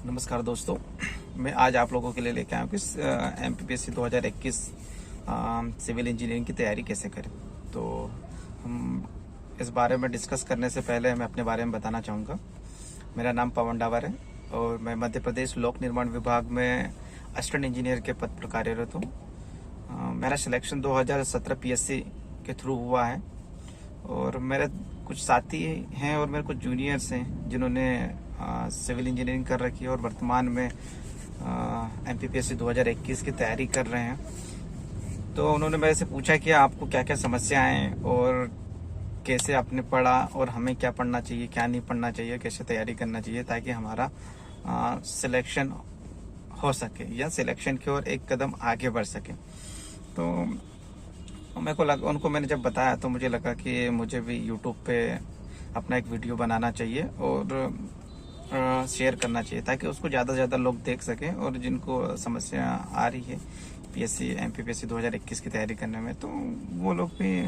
नमस्कार दोस्तों, मैं आज आप लोगों के लिए लेके आया हूँ कि एमपीपीएससी 2021 सिविल इंजीनियरिंग की तैयारी कैसे करें। तो हम इस बारे में डिस्कस करने से पहले मैं अपने बारे में बताना चाहूँगा। मेरा नाम पवन डावर है और मैं मध्य प्रदेश लोक निर्माण विभाग में असिस्टेंट इंजीनियर के पद पर कार्यरत हूँ। मेरा सिलेक्शन 2017 पीएससी के थ्रू हुआ है और मेरे कुछ साथी हैं और मेरे कुछ जूनियर्स हैं जिन्होंने सिविल इंजीनियरिंग कर रखी है और वर्तमान में एमपीपीएससी 2021 की तैयारी कर रहे हैं। तो उन्होंने मेरे से पूछा कि आपको क्या क्या समस्याएं और कैसे आपने पढ़ा और हमें क्या पढ़ना चाहिए, क्या नहीं पढ़ना चाहिए, कैसे तैयारी करना चाहिए ताकि हमारा सिलेक्शन हो सके या सिलेक्शन की ओर एक कदम आगे बढ़ सके। तो मेरे को लगा, उनको मैंने जब बताया तो मुझे लगा कि मुझे भी यूट्यूब पे अपना एक वीडियो बनाना चाहिए और शेयर करना चाहिए ताकि उसको ज़्यादा से ज़्यादा लोग देख सकें और जिनको समस्या आ रही है पीएससी एमपीपीएससी 2021 की तैयारी करने में, तो वो लोग भी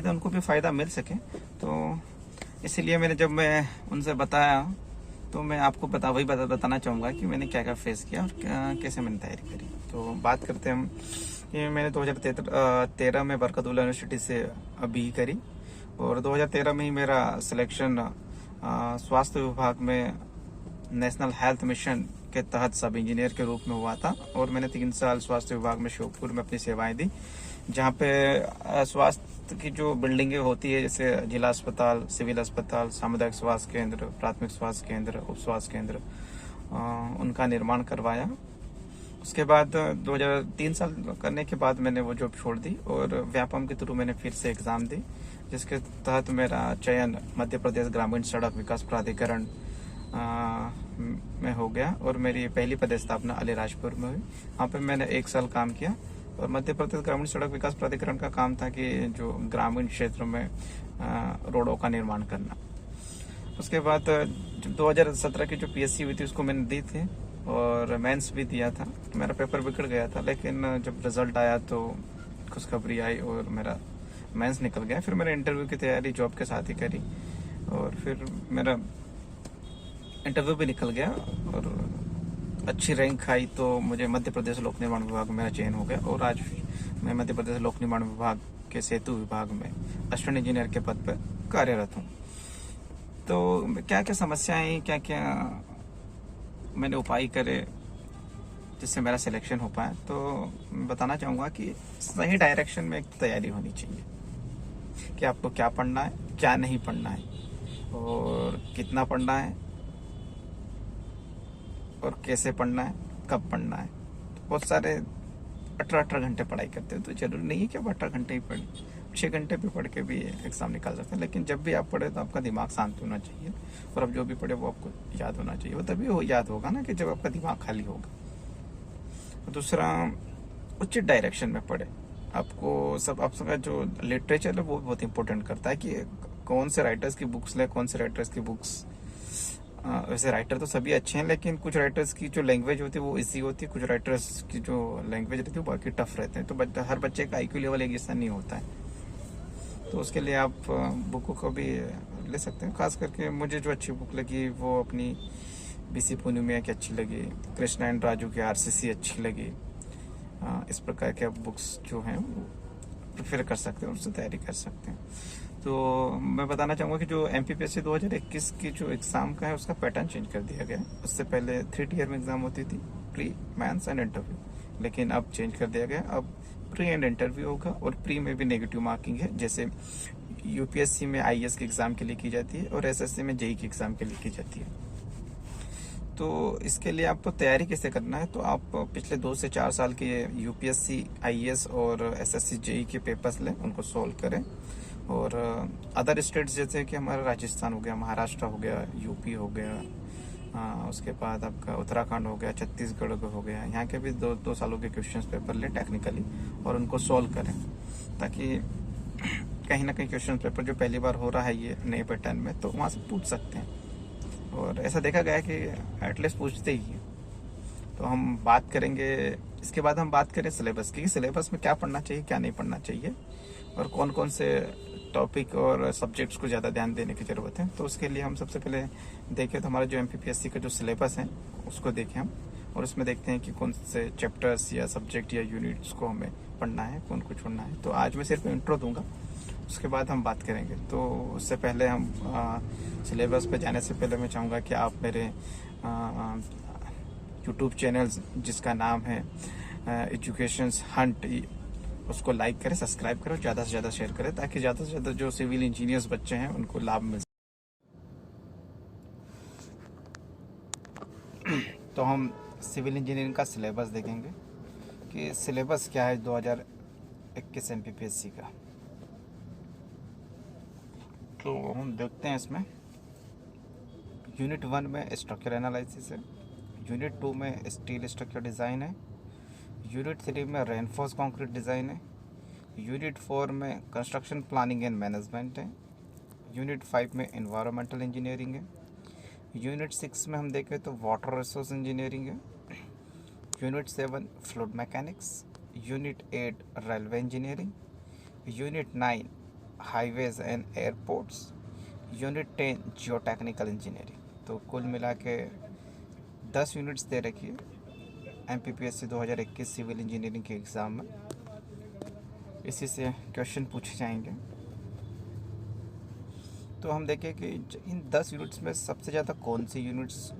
उनको भी फ़ायदा मिल सके। तो इसीलिए जब मैं उनसे बताया तो मैं आपको बताना चाहूँगा कि मैंने क्या क्या फेस किया और कैसे मैंने तैयारी करी। तो बात करते हैं हम कि मैंने 2013 में बरकतुल्ला यूनिवर्सिटी से BE करी और 2013 में ही मेरा सिलेक्शन स्वास्थ्य विभाग में नेशनल हेल्थ मिशन के तहत सब इंजीनियर के रूप में हुआ था और मैंने 3 साल स्वास्थ्य विभाग में श्योपुर में अपनी सेवाएं दी, जहाँ पे स्वास्थ्य की जो बिल्डिंगें होती है जैसे जिला अस्पताल, सिविल अस्पताल, सामुदायिक स्वास्थ्य केंद्र, प्राथमिक स्वास्थ्य केंद्र, उप स्वास्थ्य केंद्र, उनका निर्माण करवाया। उसके बाद 2003 साल करने के बाद मैंने वो जॉब छोड़ दी और व्यापम के थ्रू मैंने फिर से एग्ज़ाम दी, जिसके तहत मेरा चयन मध्य प्रदेश ग्रामीण सड़क विकास प्राधिकरण में हो गया और मेरी पहली पदस्थापना अलीराजपुर में हुई। वहाँ पे मैंने 1 साल काम किया और मध्य प्रदेश ग्रामीण सड़क विकास प्राधिकरण का काम था कि जो ग्रामीण क्षेत्र में रोडों का निर्माण करना। उसके बाद 2017 की जो पीएससी हुई थी उसको मैंने दी थी और मेंस भी दिया था। मेरा पेपर बिगड़ गया था, लेकिन जब रिजल्ट आया तो खुशखबरी आई और मेरा मेंस निकल गया। फिर मैंने इंटरव्यू की तैयारी जॉब के साथ ही करी और फिर मेरा इंटरव्यू भी निकल गया और अच्छी रैंक आई तो मुझे मध्य प्रदेश लोक निर्माण विभाग में मेरा चयन हो गया और आज मैं मध्य प्रदेश लोक निर्माण विभाग के सेतु विभाग में असिस्टेंट इंजीनियर के पद पर कार्यरत हूँ। तो क्या क्या समस्याएं, क्या क्या मैंने उपाय करे जिससे मेरा सिलेक्शन हो पाए, तो मैं बताना चाहूँगा कि सही डायरेक्शन में एक तैयारी होनी चाहिए कि आपको क्या पढ़ना है, क्या नहीं पढ़ना है और कितना पढ़ना है और कैसे पढ़ना है, कब पढ़ना है। तो बहुत सारे 18 घंटे पढ़ाई करते हैं, तो जरूरी नहीं है कि आप 18 घंटे ही पढ़ें, 6 घंटे पे पढ़ के भी एग्ज़ाम निकाल सकते हैं। लेकिन जब भी आप पढ़े तो आपका दिमाग शांत होना चाहिए और अब जो भी पढ़े वो आपको याद होना चाहिए। वो तभी याद होगा ना कि जब आपका दिमाग खाली होगा। दूसरा, उचित डायरेक्शन में पढ़े। आपको आपका जो लिटरेचर है वो बहुत इंपॉर्टेंट करता है कि कौन से राइटर्स की बुक्स लें, कौन से राइटर्स की बुक्स। वैसे राइटर तो सभी अच्छे हैं, लेकिन कुछ राइटर्स की जो लैंग्वेज होती है वो इजी होती है, कुछ राइटर्स की जो लैंग्वेज रहती है वो बाकी टफ रहते हैं। तो हर बच्चे का IQ लेवल एक जैसा नहीं होता है, तो उसके लिए आप बुकों को भी ले सकते हैं। खास करके मुझे जो अच्छी बुक लगी वो अपनी BC पूर्णिमा की अच्छी लगी, कृष्णा एंड राजू की RCC अच्छी लगी। इस प्रकार के आप बुक्स जो हैं वो प्रेफर कर सकते हैं और उससे तैयारी कर सकते हैं। तो मैं बताना चाहूँगा कि जो एमपीपीएससी 2021 की जो एग्ज़ाम का है उसका पैटर्न चेंज कर दिया गया है। उससे पहले 3 टियर में एग्ज़ाम होती थी, प्री, मेंस एंड इंटरव्यू, लेकिन अब चेंज कर दिया गया। अब प्री एंड इंटरव्यू होगा और प्री में भी नेगेटिव मार्किंग है, जैसे यूपीएससी में IAS के एग्ज़ाम के लिए की जाती है और SSC में JEE के एग्ज़ाम के लिए की जाती है। तो इसके लिए आपको तैयारी कैसे करना है, तो आप पिछले 2 से 4 साल के UPSC, IAS और SSC JEE के पेपर्स लें, उनको सॉल्व करें। और अदर स्टेट्स जैसे कि हमारा राजस्थान हो गया, महाराष्ट्र हो गया, UP हो गया, उसके बाद आपका उत्तराखंड हो गया, छत्तीसगढ़ हो गया, यहाँ के भी 2 सालों के क्वेश्चन पेपर लें टेक्निकली और उनको सॉल्व करें, ताकि कहीं ना कहीं क्वेश्चन पेपर जो पहली बार हो रहा है ये नए पैटर्न में, तो वहाँ से पूछ सकते हैं। और ऐसा देखा गया है कि एटलीस्ट पूछते ही हैं। तो हम बात करेंगे, इसके बाद हम बात करें सिलेबस की, सिलेबस में क्या पढ़ना चाहिए, क्या नहीं पढ़ना चाहिए और कौन कौन से टॉपिक और सब्जेक्ट्स को ज़्यादा ध्यान देने की ज़रूरत है। तो उसके लिए हम सबसे पहले देखें तो हमारा जो MPPSC का जो सिलेबस है उसको देखें हम, और उसमें देखते हैं कि कौन से चैप्टर्स या सब्जेक्ट या यूनिट्स को हमें पढ़ना है, कौन को छोड़ना है। तो आज मैं सिर्फ इंट्रो दूंगा, उसके बाद हम बात करेंगे। तो उससे पहले हम सिलेबस पे जाने से पहले मैं चाहूँगा कि आप मेरे यूट्यूब चैनल जिसका नाम है एजुकेशंस हंट, उसको लाइक करें, सब्सक्राइब करें, ज़्यादा से ज़्यादा शेयर करें, ताकि ज़्यादा से ज़्यादा जो सिविल इंजीनियर्स बच्चे हैं उनको लाभ मिल सके। तो हम सिविल इंजीनियरिंग का सिलेबस देखेंगे कि सिलेबस क्या है 2021 MPPSC का। तो हम देखते हैं इसमें यूनिट 1 में स्ट्रक्चर एनालिसिस है, यूनिट 2 में स्टील स्ट्रक्चर डिज़ाइन है, यूनिट 3 में रेनफोर्स कंक्रीट डिज़ाइन है, यूनिट 4 में कंस्ट्रक्शन प्लानिंग एंड मैनेजमेंट है, यूनिट 5 में एनवायरमेंटल इंजीनियरिंग है, यूनिट 6 में हम देखें तो वाटर रिसोर्स इंजीनियरिंग है, unit 7 fluid mechanics, unit 8 railway engineering, unit 9 highways and airports, unit 10 Jio technical engineering. तो कुल मिला के 10 यूनिट्स दे रखी है MPPSC 2021 सिविल इंजीनियरिंग के एग्ज़ाम में। इसी से क्वेश्चन पूछे जाएंगे। तो हम देखें कि इन 10 यूनिट्स में सबसे ज़्यादा कौन सी यूनिट्स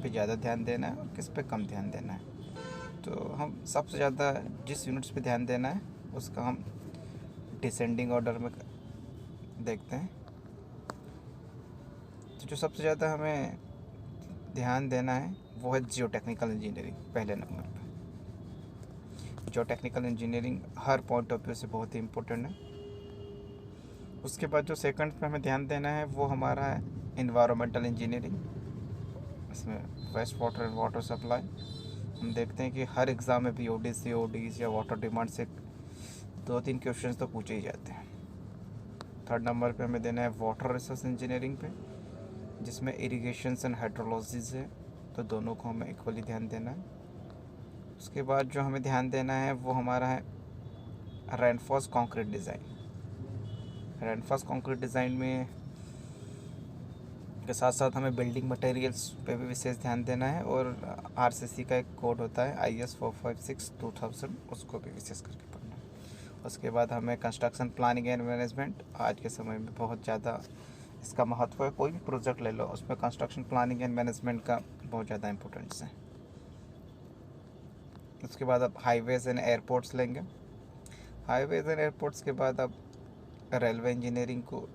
पे ज़्यादा ध्यान देना है और किस पे कम ध्यान देना है। तो हम सबसे ज़्यादा जिस यूनिट्स पे ध्यान देना है उसका हम डिसेंडिंग ऑर्डर में देखते हैं। तो जो सबसे ज़्यादा हमें ध्यान देना है वो है जियो टेक्निकल इंजीनियरिंग पहले नंबर पे। जियो technical engineering her point of view से बहुत ही इम्पोर्टेंट है। उसके बाद जो सेकंड पे हमें ध्यान देना है वो हमारा है एनवायरमेंटल इंजीनियरिंग। इसमें waste water and water supply हम देखते हैं कि हर एग्ज़ाम में BOD CODs या वाटर डिमांड से 2-3 क्वेश्चन तो पूछे ही जाते हैं। थर्ड नंबर पे हमें देना है वाटर रिसोर्स इंजीनियरिंग पे, जिसमें इरिगेशन एंड हाइड्रोलॉजीज है, तो दोनों को हमें इक्वली ध्यान देना है। उसके बाद जो हमें ध्यान देना है वो हमारा है reinforce concrete design. Reinforce concrete design में के साथ साथ हमें बिल्डिंग मटेरियल्स पे भी विशेष ध्यान देना है, और RCC का एक कोड होता है IS 456-2000, उसको भी विशेष करके पढ़ना है। उसके बाद हमें कंस्ट्रक्शन प्लानिंग एंड मैनेजमेंट, आज के समय में बहुत ज़्यादा इसका महत्व है। कोई भी प्रोजेक्ट ले लो उसमें कंस्ट्रक्शन प्लानिंग एंड मैनेजमेंट का बहुत ज़्यादा इम्पोर्टेंस है। उसके बाद अब हाईवेज एंड एयरपोर्ट्स लेंगे। हाईवेज एंड एयरपोर्ट्स के बाद अब रेलवे इंजीनियरिंग को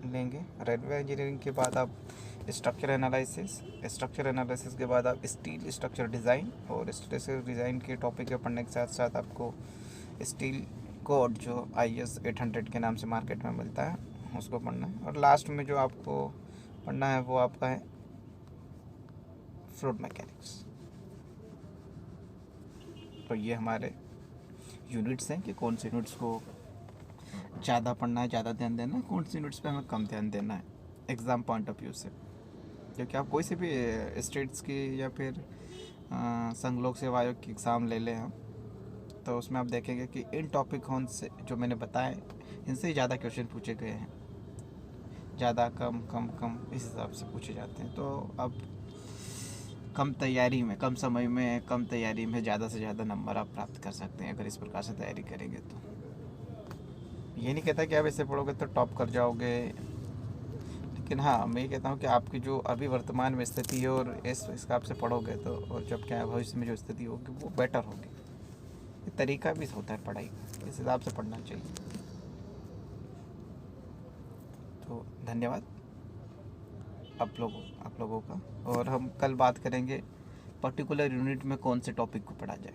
लेंगे। रेलवे इंजीनियरिंग के बाद अब स्ट्रक्चर एनालिसिस, स्ट्रक्चर एनालिसिस के बाद अब स्टील स्ट्रक्चर डिज़ाइन, और स्ट्रक्चर डिज़ाइन के टॉपिक के पढ़ने के साथ साथ आपको स्टील कोड जो IS 800 के नाम से मार्केट में मिलता है उसको पढ़ना है। और लास्ट में जो आपको पढ़ना है वो आपका है फ्लूइड मैकेनिक्स। तो ये हमारे यूनिट्स हैं कि कौन से यूनिट्स को ज़्यादा पढ़ना है, ज़्यादा ध्यान देना है, कौन सी यूनिट्स पे हमें कम ध्यान देना है एग्ज़ाम पॉइंट ऑफ व्यू से। क्योंकि आप कोई से भी स्टेट्स की या फिर संघ लोक सेवा आयोग की एग्ज़ाम ले लें हम, तो उसमें आप देखेंगे कि इन टॉपिक कौन से जो मैंने बताए इनसे ही ज़्यादा क्वेश्चन पूछे गए हैं। ज़्यादा कम कम कम इस हिसाब से पूछे जाते हैं। तो अब कम तैयारी में, कम समय में, कम तैयारी में ज़्यादा से ज़्यादा नंबर आप प्राप्त कर सकते हैं अगर इस प्रकार से तैयारी करेंगे। तो ये नहीं कहता कि आप ऐसे पढ़ोगे तो टॉप कर जाओगे, लेकिन हाँ मैं ये कहता हूँ कि आपकी जो अभी वर्तमान में स्थिति है और इस हिसाब से पढ़ोगे तो, और जब क्या भविष्य में जो स्थिति होगी वो बेटर होगी। ये तरीका भी होता है पढ़ाई का, इस हिसाब से पढ़ना चाहिए। तो धन्यवाद आप लोगों का। और हम कल बात करेंगे पर्टिकुलर यूनिट में कौन से टॉपिक को पढ़ा जाए।